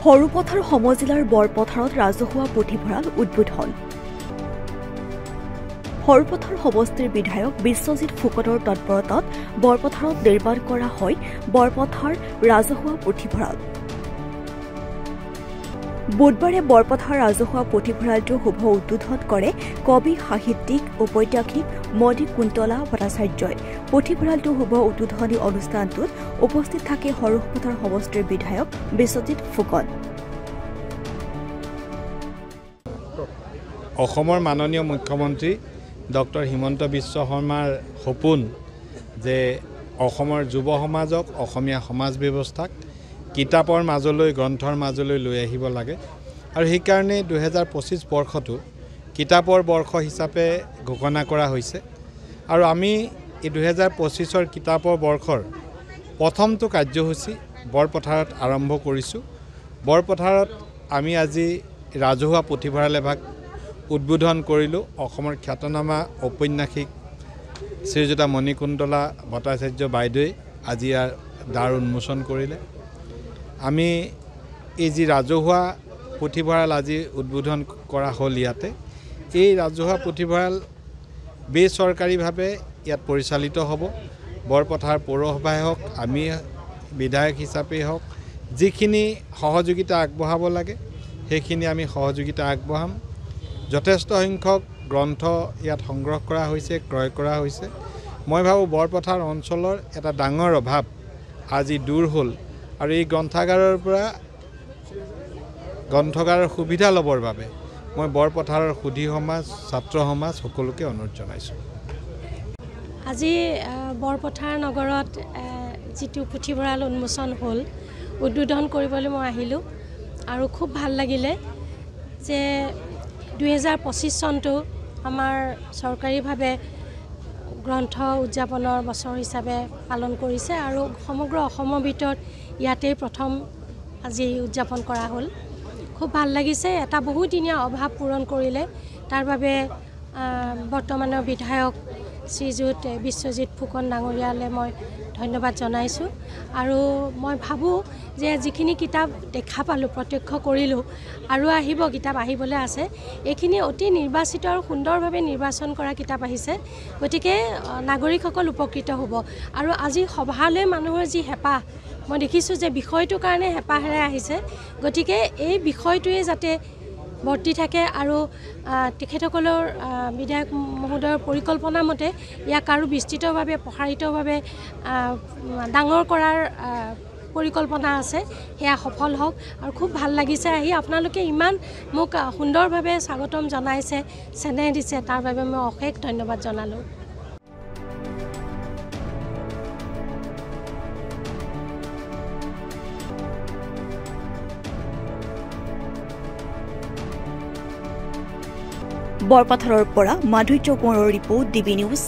সৰুপথাৰ সমজিলাৰ বৰপথাৰত ৰাজহুৱা পুথিভঁৰাল উদ্বোধন। সৰুপথাৰ সমষ্টিৰ বিধায়ক বিশ্বজিৎ ফুকনৰ তৎপৰতাত বৰপথাৰত নিৰ্মাণ কৰা হয় বৰপথাৰ ৰাজহুৱা পুথিভঁৰাল। বুধবাৰে বৰপথাৰ ৰাজহুৱা পুথিভঁৰালটোৰ শুভ উদ্বোধন কৰে কবি সাহিত্যিক ঔপন্যাসিক মণিকুন্তলা ভট্টাচাৰ্যই। পুথিভঁৰালটোৰ শুভ উদ্বোধনী অনুষ্ঠানটোত উপস্থিত থাকে সৰুপথাৰ সমষ্টিৰ বিধায়ক বিশ্বজিৎ ফুকন। অসমৰ মাননীয় মুখ্যমন্ত্ৰী ডক্টৰ হিমন্ত বিশ্ব শৰ্মাৰ সপোন যে অসমৰ যুৱ সমাজক অসমীয়া সমাজ ব্যৱস্থাক কিতাপৰ মাজলৈ গ্ৰন্থৰ মাজলৈ লৈ আহিব লাগে আৰু সেইকাৰণে 2025 বৰ্ষটো কিতাপৰ বৰ্ষ হিচাপে ঘোষণা কৰা হৈছে আৰু আমি এই 2025 কিতাপৰ বৰ্ষৰ প্ৰথমটো কাৰ্যসূচী বৰপথাৰত আৰম্ভ কৰিছোঁ। বৰপথাৰত আমি আজি ৰাজহুৱা পুথিভঁৰাল এভাগ উদ্বোধন কৰিলোঁ। অসমৰ খ্যাতনামা ঔপন্যাসিক শ্ৰীযুতা মণিকুন্তলা ভট্টাচাৰ্য বাইদেৱে আজি ইয়াৰ দ্বাৰ উন্মোচন কৰিলে। আমি এই যি ৰাজহুৱা পুথিভঁৰাল আজি উদ্বোধন কৰা হ'ল ইয়াতে, এই ৰাজহুৱা পুথিভঁৰাল বেচৰকাৰীভাৱে ইয়াত পৰিচালিত হ'ব। বৰপথাৰ পৌৰসভাই হওক, আমি বিধায়ক হিচাপেই হওক, যিখিনি সহযোগিতা আগবঢ়াব লাগে সেইখিনি আমি সহযোগিতা আগবঢ়াম। যথেষ্ট সংখ্যক গ্ৰন্থ ইয়াত সংগ্ৰহ কৰা হৈছে, ক্ৰয় কৰা হৈছে। মই ভাবোঁ বৰপথাৰ অঞ্চলৰ এটা ডাঙৰ অভাৱ আজি দূৰ হ'ল আৰু এই গ্ৰন্থাগাৰৰ পৰা গ্ৰন্থগাৰৰ সুবিধা ল'বৰ বাবে মই বৰপথাৰৰ সুধী সমাজ, ছাত্ৰ সমাজ সকলোকে অনুৰোধ জনাইছোঁ। আজি বৰপথাৰ নগৰত যিটো পুথিভঁৰাল উন্মোচন হ'ল, উদ্বোধন কৰিবলৈ মই আহিলোঁ আৰু খুব ভাল লাগিলে যে 2025 চনটো আমাৰ চৰকাৰীভাৱে গ্ৰন্থ উদযাপনৰ বছৰ হিচাপে পালন কৰিছে আৰু সমগ্ৰ অসমৰ ভিতৰত ইয়াতেই প্ৰথম আজি উদযাপন কৰা হ'ল। খুব ভাল লাগিছে। এটা বহুদিনীয়া অভাৱ পূৰণ কৰিলে, তাৰ বাবে বৰ্তমানৰ বিধায়ক শ্ৰীযুত বিশ্বজিৎ ফুকন ডাঙৰীয়ালৈ মই ধন্যবাদ জনাইছোঁ আৰু মই ভাবোঁ যে যিখিনি কিতাপ দেখা পালোঁ, প্ৰত্যক্ষ কৰিলোঁ আৰু আহিব, কিতাপ আহিবলৈ আছে, এইখিনি অতি নিৰ্বাচিত আৰু সুন্দৰভাৱে নিৰ্বাচন কৰা কিতাপ আহিছে। গতিকে নাগৰিকসকল উপকৃত হ'ব আৰু আজি সভালৈ মানুহৰ যি হেঁপাহ, মই দেখিছোঁ যে বিষয়টোৰ কাৰণে হেঁপাহেৰে আহিছে। গতিকে এই বিষয়টোৱে যাতে বৰ্তি থাকে আৰু তেখেতসকলৰ বিধায়ক মহোদয়ৰ পৰিকল্পনা মতে ইয়াক আৰু বিস্তৃতভাৱে প্ৰসাৰিতভাৱে ডাঙৰ কৰাৰ পৰিকল্পনা আছে, সেয়া সফল হওক। আৰু খুব ভাল লাগিছে আহি, আপোনালোকে ইমান মোক সুন্দৰভাৱে স্বাগতম জনাইছে, চেনেহ দিছে, তাৰ বাবে মই অশেষ ধন্যবাদ জনালোঁ। বৰপথাৰৰ পৰা মাধুৰ্য কোঁৱৰৰ ৰিপৰ্ট, DB নিউজ।